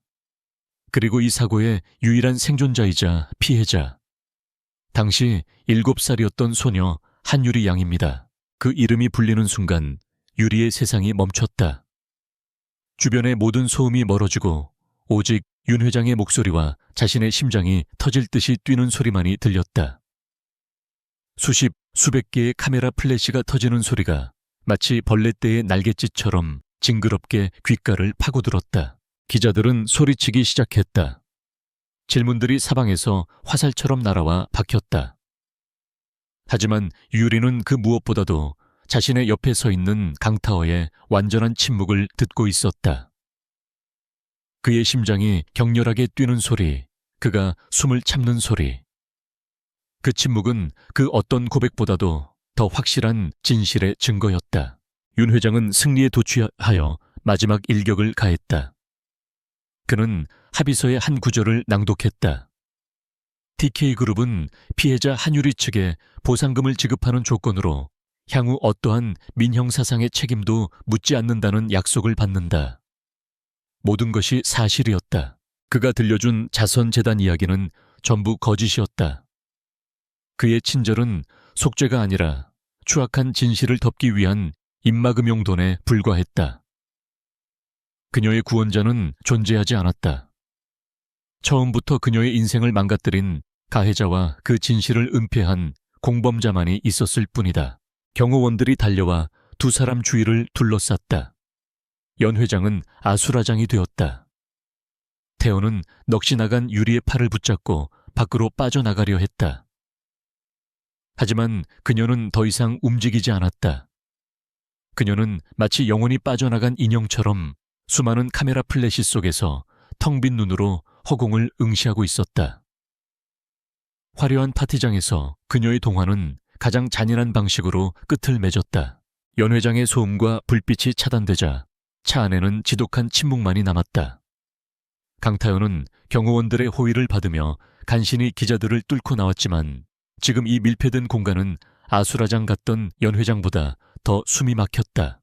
그리고 이 사고의 유일한 생존자이자 피해자, 당시 7살이었던 소녀 한유리 양입니다. 그 이름이 불리는 순간 유리의 세상이 멈췄다. 주변의 모든 소음이 멀어지고 오직 윤 회장의 목소리와 자신의 심장이 터질 듯이 뛰는 소리만이 들렸다. 수십, 수백 개의 카메라 플래시가 터지는 소리가 마치 벌레떼의 날갯짓처럼 징그럽게 귓가를 파고들었다. 기자들은 소리치기 시작했다. 질문들이 사방에서 화살처럼 날아와 박혔다. 하지만 유리는 그 무엇보다도 자신의 옆에 서 있는 강타워의 완전한 침묵을 듣고 있었다. 그의 심장이 격렬하게 뛰는 소리, 그가 숨을 참는 소리. 그 침묵은 그 어떤 고백보다도 더 확실한 진실의 증거였다. 윤 회장은 승리에 도취하여 마지막 일격을 가했다. 그는 합의서의 한 구절을 낭독했다. TK그룹은 피해자 한유리 측에 보상금을 지급하는 조건으로 향후 어떠한 민형사상의 책임도 묻지 않는다는 약속을 받는다. 모든 것이 사실이었다. 그가 들려준 자선재단 이야기는 전부 거짓이었다. 그의 친절은 속죄가 아니라 추악한 진실을 덮기 위한 입막음용돈에 불과했다. 그녀의 구원자는 존재하지 않았다. 처음부터 그녀의 인생을 망가뜨린 가해자와 그 진실을 은폐한 공범자만이 있었을 뿐이다. 경호원들이 달려와 두 사람 주위를 둘러쌌다. 연 회장은 아수라장이 되었다. 태호는 넋이 나간 유리의 팔을 붙잡고 밖으로 빠져나가려 했다. 하지만 그녀는 더 이상 움직이지 않았다. 그녀는 마치 영혼이 빠져나간 인형처럼 수많은 카메라 플래시 속에서 텅 빈 눈으로 허공을 응시하고 있었다. 화려한 파티장에서 그녀의 동화는 가장 잔인한 방식으로 끝을 맺었다. 연 회장의 소음과 불빛이 차단되자 차 안에는 지독한 침묵만이 남았다. 강타현은 경호원들의 호의를 받으며 간신히 기자들을 뚫고 나왔지만 지금 이 밀폐된 공간은 아수라장 같던 연 회장보다 더 숨이 막혔다.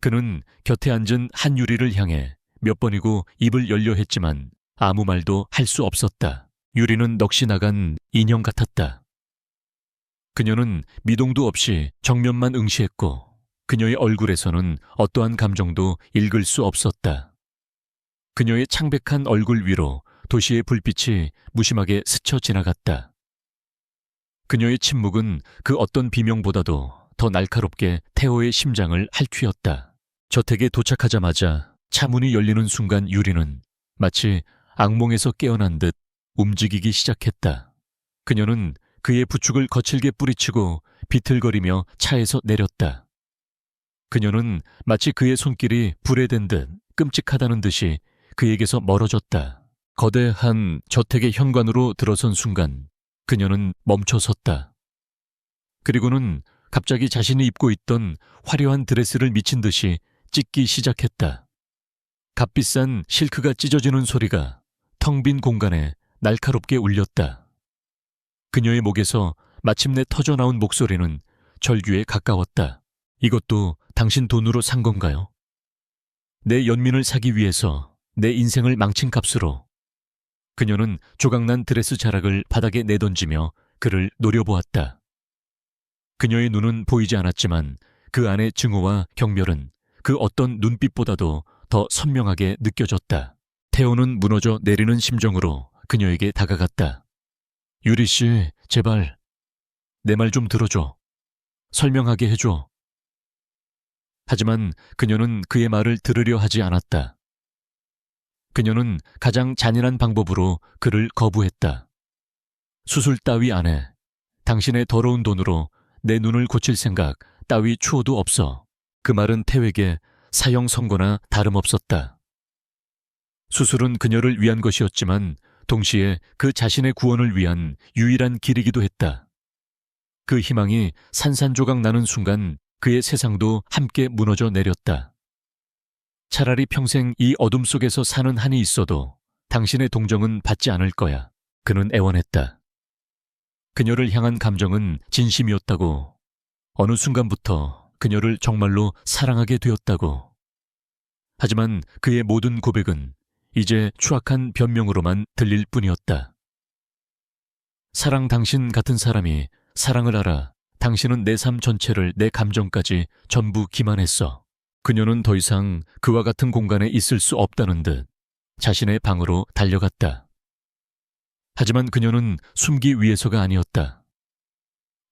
그는 곁에 앉은 한유리를 향해 몇 번이고 입을 열려 했지만 아무 말도 할 수 없었다. 유리는 넋이 나간 인형 같았다. 그녀는 미동도 없이 정면만 응시했고 그녀의 얼굴에서는 어떠한 감정도 읽을 수 없었다. 그녀의 창백한 얼굴 위로 도시의 불빛이 무심하게 스쳐 지나갔다. 그녀의 침묵은 그 어떤 비명보다도 더 날카롭게 태호의 심장을 핥히었다. 저택에 도착하자마자 차 문이 열리는 순간 유리는 마치 악몽에서 깨어난 듯 움직이기 시작했다. 그녀는 그의 부축을 거칠게 뿌리치고 비틀거리며 차에서 내렸다. 그녀는 마치 그의 손길이 불에 댄 듯 끔찍하다는 듯이 그에게서 멀어졌다. 거대한 저택의 현관으로 들어선 순간 그녀는 멈춰섰다. 그리고는 갑자기 자신이 입고 있던 화려한 드레스를 미친 듯이 찢기 시작했다. 값비싼 실크가 찢어지는 소리가 텅 빈 공간에 날카롭게 울렸다. 그녀의 목에서 마침내 터져나온 목소리는 절규에 가까웠다. 이것도 당신 돈으로 산 건가요? 내 연민을 사기 위해서 내 인생을 망친 값으로. 그녀는 조각난 드레스 자락을 바닥에 내던지며 그를 노려보았다. 그녀의 눈은 보이지 않았지만 그 안의 증오와 경멸은 그 어떤 눈빛보다도 더 선명하게 느껴졌다. 태호는 무너져 내리는 심정으로 그녀에게 다가갔다. 유리 씨, 제발 내 말 좀 들어줘. 설명하게 해줘. 하지만 그녀는 그의 말을 들으려 하지 않았다. 그녀는 가장 잔인한 방법으로 그를 거부했다. 수술 따위 안 해. 당신의 더러운 돈으로 내 눈을 고칠 생각 따위 추호도 없어. 그 말은 태호에게 사형 선고나 다름없었다. 수술은 그녀를 위한 것이었지만 동시에 그 자신의 구원을 위한 유일한 길이기도 했다. 그 희망이 산산조각 나는 순간 그의 세상도 함께 무너져 내렸다. 차라리 평생 이 어둠 속에서 사는 한이 있어도 당신의 동정은 받지 않을 거야. 그는 애원했다. 그녀를 향한 감정은 진심이었다고. 어느 순간부터 그녀를 정말로 사랑하게 되었다고. 하지만 그의 모든 고백은 이제 추악한 변명으로만 들릴 뿐이었다. 사랑 당신 같은 사람이 사랑을 알아. 당신은 내 삶 전체를 내 감정까지 전부 기만했어. 그녀는 더 이상 그와 같은 공간에 있을 수 없다는 듯 자신의 방으로 달려갔다. 하지만 그녀는 숨기 위해서가 아니었다.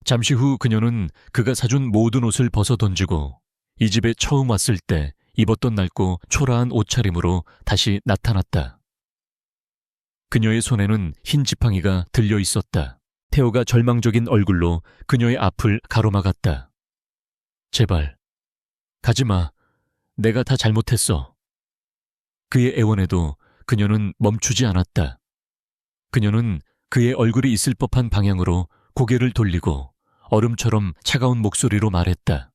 잠시 후 그녀는 그가 사준 모든 옷을 벗어 던지고 이 집에 처음 왔을 때 입었던 낡고 초라한 옷차림으로 다시 나타났다. 그녀의 손에는 흰 지팡이가 들려 있었다. 테오가 절망적인 얼굴로 그녀의 앞을 가로막았다. 제발, 가지마. 내가 다 잘못했어. 그의 애원에도 그녀는 멈추지 않았다. 그녀는 그의 얼굴이 있을 법한 방향으로 고개를 돌리고 얼음처럼 차가운 목소리로 말했다.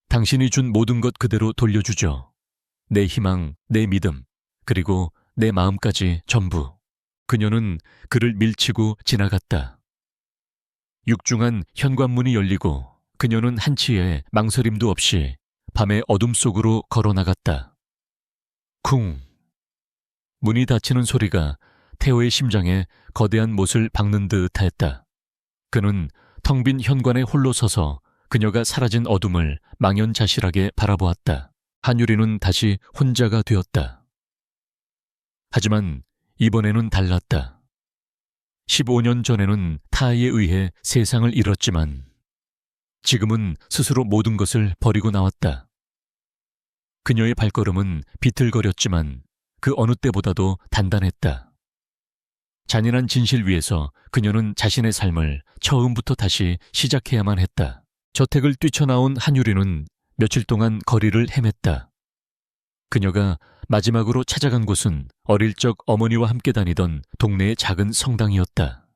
당신이 준 모든 것 그대로 돌려주죠. 내 희망, 내 믿음, 그리고 내 마음까지 전부. 그녀는 그를 밀치고 지나갔다. 육중한 현관문이 열리고 그녀는 한치의 망설임도 없이 밤의 어둠 속으로 걸어나갔다. 쿵! 문이 닫히는 소리가 테오의 심장에 거대한 못을 박는 듯하였다. 그는 텅 빈 현관에 홀로 서서 그녀가 사라진 어둠을 망연자실하게 바라보았다. 한유리는 다시 혼자가 되었다. 하지만 이번에는 달랐다. 15년 전에는 타에 의해 세상을 잃었지만 지금은 스스로 모든 것을 버리고 나왔다. 그녀의 발걸음은 비틀거렸지만 그 어느 때보다도 단단했다. 잔인한 진실 위에서 그녀는 자신의 삶을 처음부터 다시 시작해야만 했다. 저택을 뛰쳐나온 한유리는 며칠 동안 거리를 헤맸다. 그녀가 마지막으로 찾아간 곳은 어릴 적 어머니와 함께 다니던 동네의 작은 성당이었다.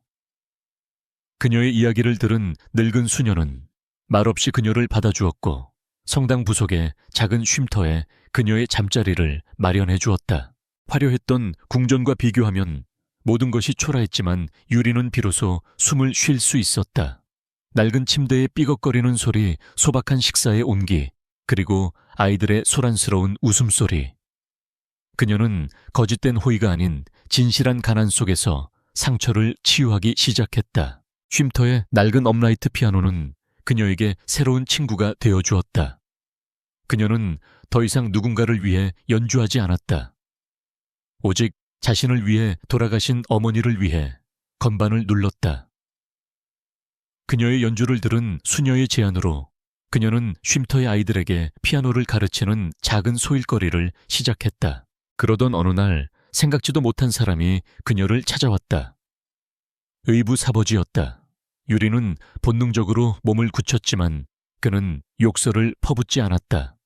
그녀의 이야기를 들은 늙은 수녀는 말없이 그녀를 받아주었고 성당 부속의 작은 쉼터에 그녀의 잠자리를 마련해 주었다. 화려했던 궁전과 비교하면 모든 것이 초라했지만 유리는 비로소 숨을 쉴 수 있었다. 낡은 침대의 삐걱거리는 소리, 소박한 식사의 온기, 그리고 아이들의 소란스러운 웃음소리. 그녀는 거짓된 호의가 아닌 진실한 가난 속에서 상처를 치유하기 시작했다. 쉼터의 낡은 업라이트 피아노는 그녀에게 새로운 친구가 되어주었다. 그녀는 더 이상 누군가를 위해 연주하지 않았다. 오직 자신을 위해 돌아가신 어머니를 위해 건반을 눌렀다. 그녀의 연주를 들은 수녀의 제안으로 그녀는 쉼터의 아이들에게 피아노를 가르치는 작은 소일거리를 시작했다. 그러던 어느 날 생각지도 못한 사람이 그녀를 찾아왔다. 의부사버지였다. 유리는 본능적으로 몸을 굳혔지만 그는 욕설을 퍼붓지 않았다.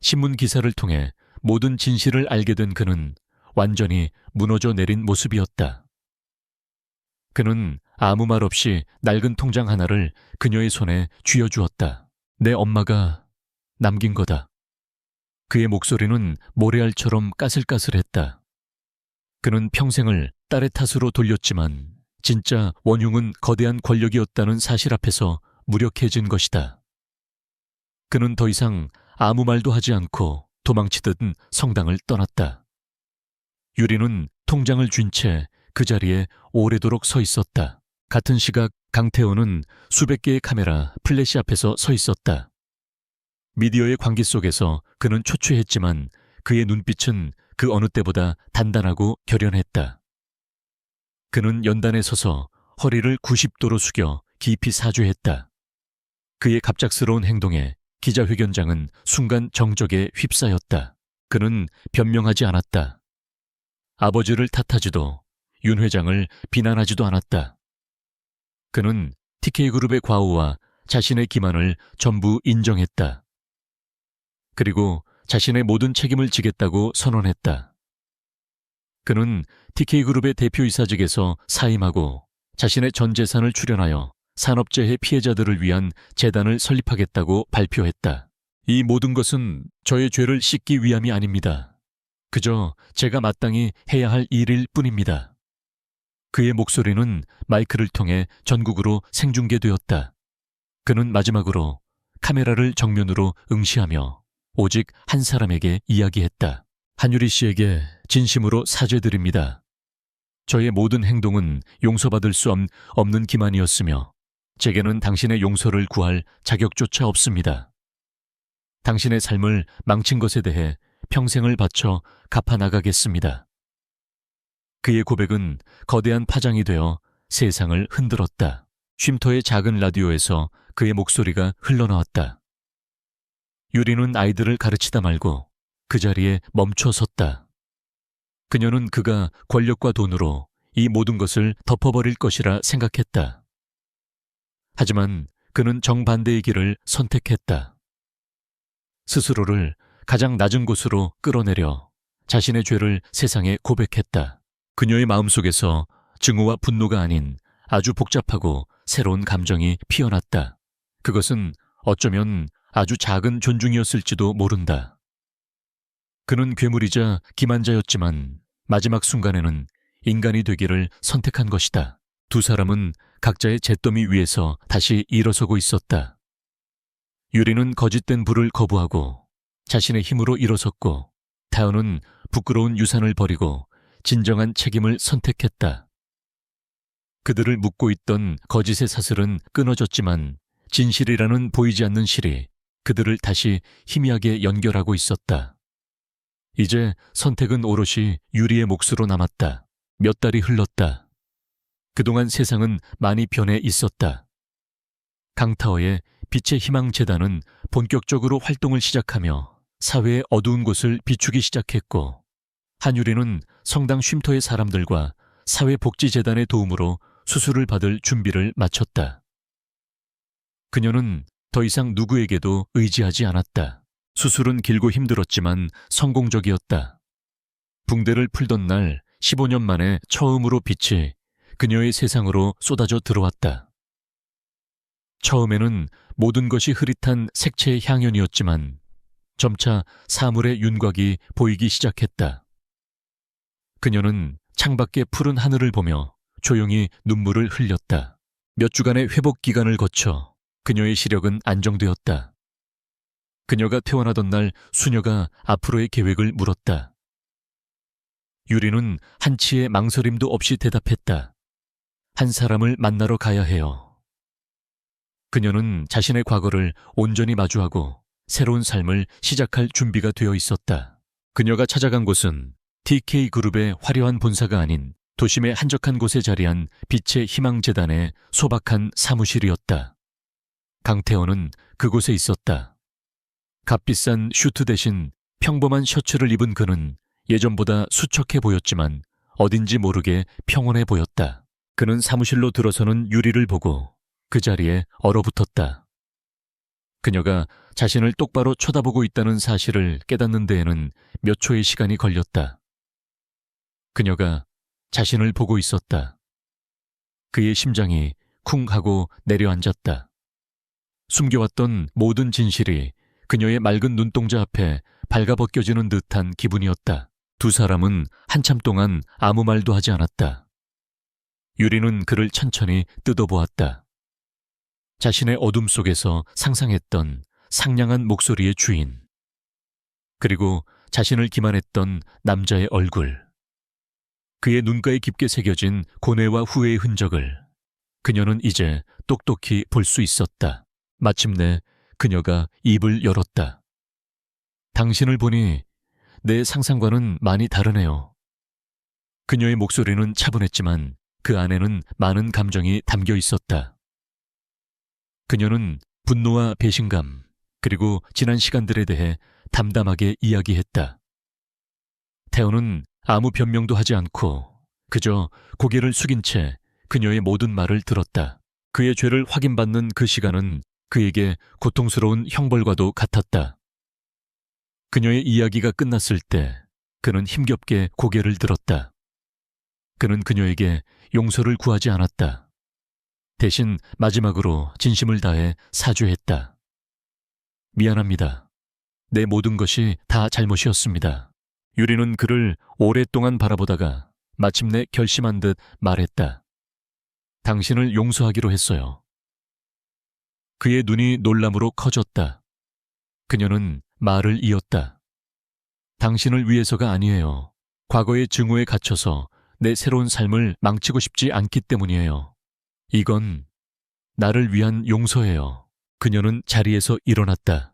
신문 기사를 통해 모든 진실을 알게 된 그는 완전히 무너져 내린 모습이었다. 그는 아무 말 없이 낡은 통장 하나를 그녀의 손에 쥐어주었다. 내 엄마가 남긴 거다. 그의 목소리는 모래알처럼 까슬까슬했다. 그는 평생을 딸의 탓으로 돌렸지만 진짜 원흉은 거대한 권력이었다는 사실 앞에서 무력해진 것이다. 그는 더 이상 아무 말도 하지 않고 도망치듯 성당을 떠났다. 유리는 통장을 쥔 채 그 자리에 오래도록 서 있었다. 같은 시각 강태호는 수백 개의 카메라, 플래시 앞에서 서 있었다. 미디어의 광기 속에서 그는 초췌했지만 그의 눈빛은 그 어느 때보다 단단하고 결연했다. 그는 연단에 서서 허리를 90도로 숙여 깊이 사죄했다. 그의 갑작스러운 행동에 기자회견장은 순간 정적에 휩싸였다. 그는 변명하지 않았다. 아버지를 탓하지도 윤 회장을 비난하지도 않았다. 그는 TK그룹의 과오와 자신의 기만을 전부 인정했다. 그리고 자신의 모든 책임을 지겠다고 선언했다. 그는 TK그룹의 대표이사직에서 사임하고 자신의 전 재산을 출연하여 산업재해 피해자들을 위한 재단을 설립하겠다고 발표했다. 이 모든 것은 저의 죄를 씻기 위함이 아닙니다. 그저 제가 마땅히 해야 할 일일 뿐입니다. 그의 목소리는 마이크를 통해 전국으로 생중계되었다. 그는 마지막으로 카메라를 정면으로 응시하며 오직 한 사람에게 이야기했다. 한유리 씨에게 진심으로 사죄드립니다. 저의 모든 행동은 용서받을 수 없는 기만이었으며 제게는 당신의 용서를 구할 자격조차 없습니다. 당신의 삶을 망친 것에 대해 평생을 바쳐 갚아나가겠습니다. 그의 고백은 거대한 파장이 되어 세상을 흔들었다. 쉼터의 작은 라디오에서 그의 목소리가 흘러나왔다. 유리는 아이들을 가르치다 말고 그 자리에 멈춰 섰다. 그녀는 그가 권력과 돈으로 이 모든 것을 덮어버릴 것이라 생각했다. 하지만 그는 정반대의 길을 선택했다. 스스로를 가장 낮은 곳으로 끌어내려 자신의 죄를 세상에 고백했다. 그녀의 마음속에서 증오와 분노가 아닌 아주 복잡하고 새로운 감정이 피어났다. 그것은 어쩌면 아주 작은 존중이었을지도 모른다. 그는 괴물이자 기만자였지만 마지막 순간에는 인간이 되기를 선택한 것이다. 두 사람은 각자의 잿더미 위에서 다시 일어서고 있었다. 유리는 거짓된 부를 거부하고 자신의 힘으로 일어섰고, 타요는 부끄러운 유산을 버리고 진정한 책임을 선택했다. 그들을 묶고 있던 거짓의 사슬은 끊어졌지만 진실이라는 보이지 않는 실이 그들을 다시 희미하게 연결하고 있었다. 이제 선택은 오롯이 유리의 몫으로 남았다. 몇 달이 흘렀다. 그동안 세상은 많이 변해 있었다. 강타워의 빛의 희망 재단은 본격적으로 활동을 시작하며 사회의 어두운 곳을 비추기 시작했고, 한유리는 성당 쉼터의 사람들과 사회복지재단의 도움으로 수술을 받을 준비를 마쳤다. 그녀는 더 이상 누구에게도 의지하지 않았다. 수술은 길고 힘들었지만 성공적이었다. 붕대를 풀던 날 15년 만에 처음으로 빛이 그녀의 세상으로 쏟아져 들어왔다. 처음에는 모든 것이 흐릿한 색채의 향연이었지만 점차 사물의 윤곽이 보이기 시작했다. 그녀는 창밖의 푸른 하늘을 보며 조용히 눈물을 흘렸다. 몇 주간의 회복 기간을 거쳐 그녀의 시력은 안정되었다. 그녀가 퇴원하던 날 수녀가 앞으로의 계획을 물었다. 유리는 한치의 망설임도 없이 대답했다. 한 사람을 만나러 가야 해요. 그녀는 자신의 과거를 온전히 마주하고 새로운 삶을 시작할 준비가 되어 있었다. 그녀가 찾아간 곳은 TK그룹의 화려한 본사가 아닌 도심의 한적한 곳에 자리한 빛의 희망재단의 소박한 사무실이었다. 강태원은 그곳에 있었다. 값비싼 슈트 대신 평범한 셔츠를 입은 그는 예전보다 수척해 보였지만 어딘지 모르게 평온해 보였다. 그는 사무실로 들어서는 유리를 보고 그 자리에 얼어붙었다. 그녀가 자신을 똑바로 쳐다보고 있다는 사실을 깨닫는 데에는 몇 초의 시간이 걸렸다. 그녀가 자신을 보고 있었다. 그의 심장이 쿵 하고 내려앉았다. 숨겨왔던 모든 진실이 그녀의 맑은 눈동자 앞에 발가벗겨지는 듯한 기분이었다. 두 사람은 한참 동안 아무 말도 하지 않았다. 유리는 그를 천천히 뜯어보았다. 자신의 어둠 속에서 상상했던 상냥한 목소리의 주인, 그리고 자신을 기만했던 남자의 얼굴, 그의 눈가에 깊게 새겨진 고뇌와 후회의 흔적을 그녀는 이제 똑똑히 볼 수 있었다. 마침내 그녀가 입을 열었다. 당신을 보니 내 상상과는 많이 다르네요. 그녀의 목소리는 차분했지만 그 안에는 많은 감정이 담겨 있었다. 그녀는 분노와 배신감, 그리고 지난 시간들에 대해 담담하게 이야기했다. 태호는 아무 변명도 하지 않고 그저 고개를 숙인 채 그녀의 모든 말을 들었다. 그의 죄를 확인받는 그 시간은 그에게 고통스러운 형벌과도 같았다. 그녀의 이야기가 끝났을 때 그는 힘겹게 고개를 들었다. 그는 그녀에게 용서를 구하지 않았다. 대신 마지막으로 진심을 다해 사죄했다. 미안합니다. 내 모든 것이 다 잘못이었습니다. 유리는 그를 오랫동안 바라보다가 마침내 결심한 듯 말했다. 당신을 용서하기로 했어요. 그의 눈이 놀람으로 커졌다. 그녀는 말을 이었다. 당신을 위해서가 아니에요. 과거의 증오에 갇혀서 내 새로운 삶을 망치고 싶지 않기 때문이에요. 이건 나를 위한 용서예요. 그녀는 자리에서 일어났다.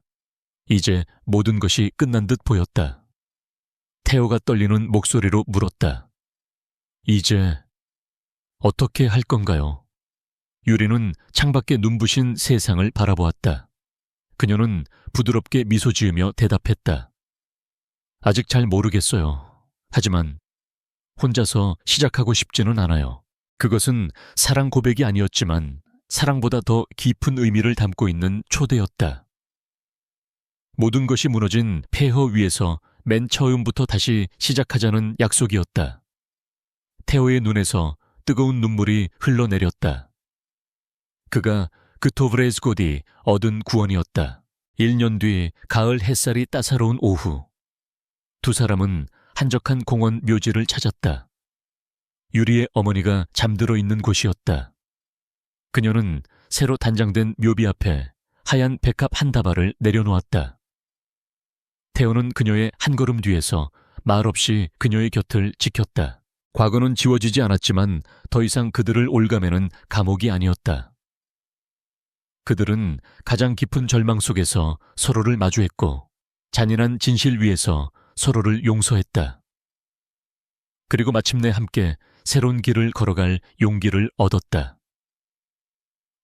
이제 모든 것이 끝난 듯 보였다. 태호가 떨리는 목소리로 물었다. 이제 어떻게 할 건가요? 유리는 창밖에 눈부신 세상을 바라보았다. 그녀는 부드럽게 미소 지으며 대답했다. 아직 잘 모르겠어요. 하지만 혼자서 시작하고 싶지는 않아요. 그것은 사랑 고백이 아니었지만 사랑보다 더 깊은 의미를 담고 있는 초대였다. 모든 것이 무너진 폐허 위에서 맨 처음부터 다시 시작하자는 약속이었다. 태호의 눈에서 뜨거운 눈물이 흘러내렸다. 그가 그토브레즈고디 얻은 구원이었다. 1년 뒤 가을 햇살이 따사로운 오후, 두 사람은 한적한 공원 묘지를 찾았다. 유리의 어머니가 잠들어 있는 곳이었다. 그녀는 새로 단장된 묘비 앞에 하얀 백합 한 다발을 내려놓았다. 태호는 그녀의 한 걸음 뒤에서 말없이 그녀의 곁을 지켰다. 과거는 지워지지 않았지만 더 이상 그들을 올가매는 감옥이 아니었다. 그들은 가장 깊은 절망 속에서 서로를 마주했고 잔인한 진실 위에서 서로를 용서했다. 그리고 마침내 함께 새로운 길을 걸어갈 용기를 얻었다.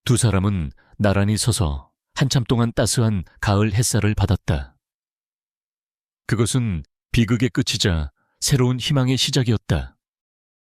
두 사람은 나란히 서서 한참 동안 따스한 가을 햇살을 받았다. 그것은 비극의 끝이자 새로운 희망의 시작이었다.